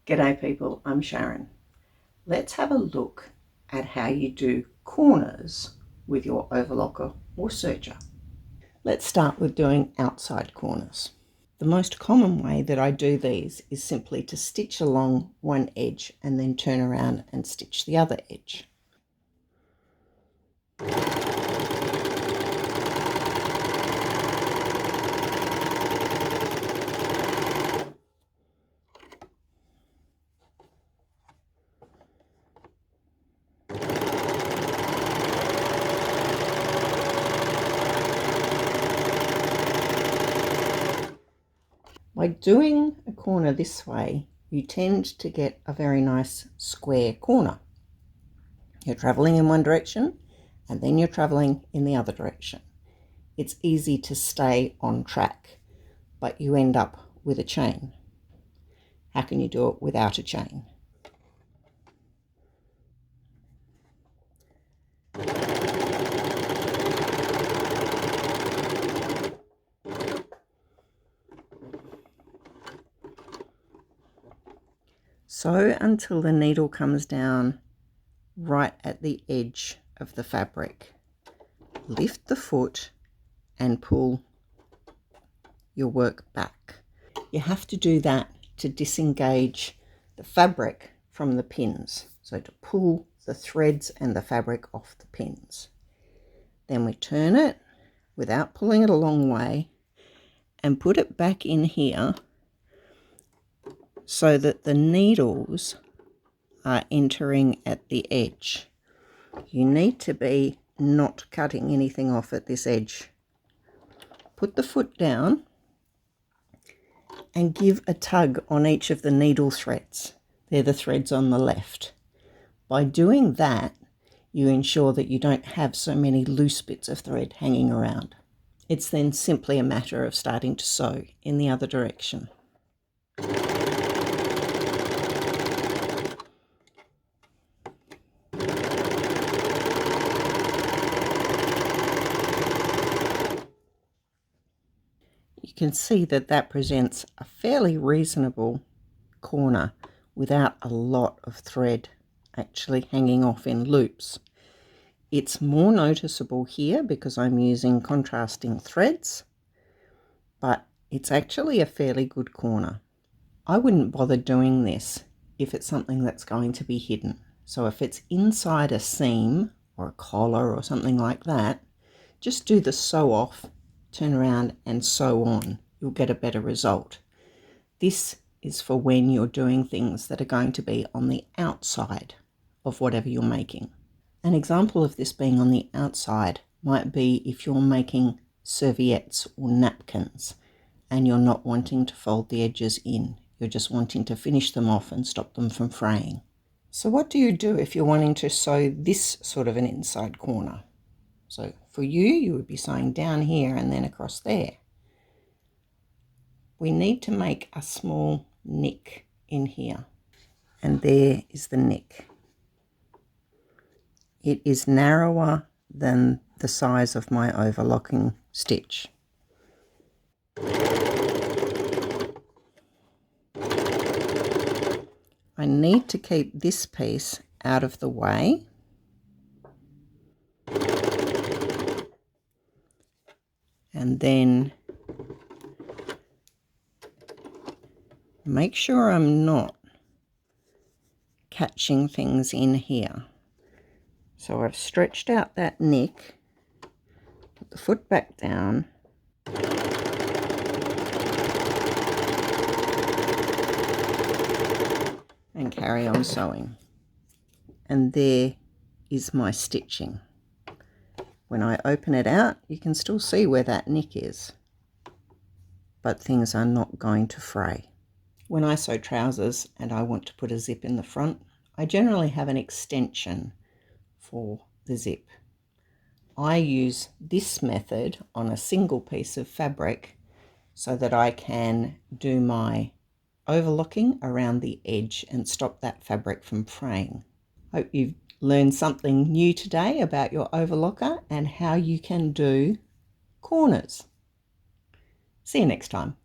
G'day people, I'm Sharyn. Let's have a look at how you do corners with your overlocker or serger. Let's start with doing outside corners. The most common way that I do these is simply to stitch along one edge and then turn around and stitch the other edge. By doing a corner this way, you tend to get a very nice square corner. You're traveling in one direction and then you're traveling in the other direction. It's easy to stay on track, but you end up with a chain. How can you do it without a chain? Sew until the needle comes down right at the edge of the fabric. Lift the foot and pull your work back. You have to do that to disengage the fabric from the pins, so to pull the threads and the fabric off the pins. Then we turn it without pulling it a long way and put it back in here so that the needles are entering at the edge. You need to be not cutting anything off at this edge. Put the foot down and give a tug on each of the needle threads. They're the threads on the left. By doing that, you ensure that you don't have so many loose bits of thread hanging around. It's then simply a matter of starting to sew in the other direction. You can see that that presents a fairly reasonable corner without a lot of thread actually hanging off in loops. It's more noticeable here because I'm using contrasting threads, but it's actually a fairly good corner. I wouldn't bother doing this if it's something that's going to be hidden. So if it's inside a seam or a collar or something like that, just do the sew off, turn around and sew on. You'll get a better result. This is for when you're doing things that are going to be on the outside of whatever you're making. An example of this being on the outside might be if you're making serviettes or napkins and you're not wanting to fold the edges in. You're just wanting to finish them off and stop them from fraying. So what do you do if you're wanting to sew this sort of an inside corner? So for you, you would be sewing down here and then across there. We need to make a small nick in here, and there is the nick. It is narrower than the size of my overlocking stitch. I need to keep this piece out of the way. And then make sure I'm not catching things in here. So I've stretched out that neck, put the foot back down, and carry on sewing. And there is my stitching. When I open it out, you can still see where that nick is, but things are not going to fray. When I sew trousers and I want to put a zip in the front, I generally have an extension for the zip. I use this method on a single piece of fabric so that I can do my overlocking around the edge and stop that fabric from fraying. Hope you've learned something new today about your overlocker and how you can do corners. See you next time.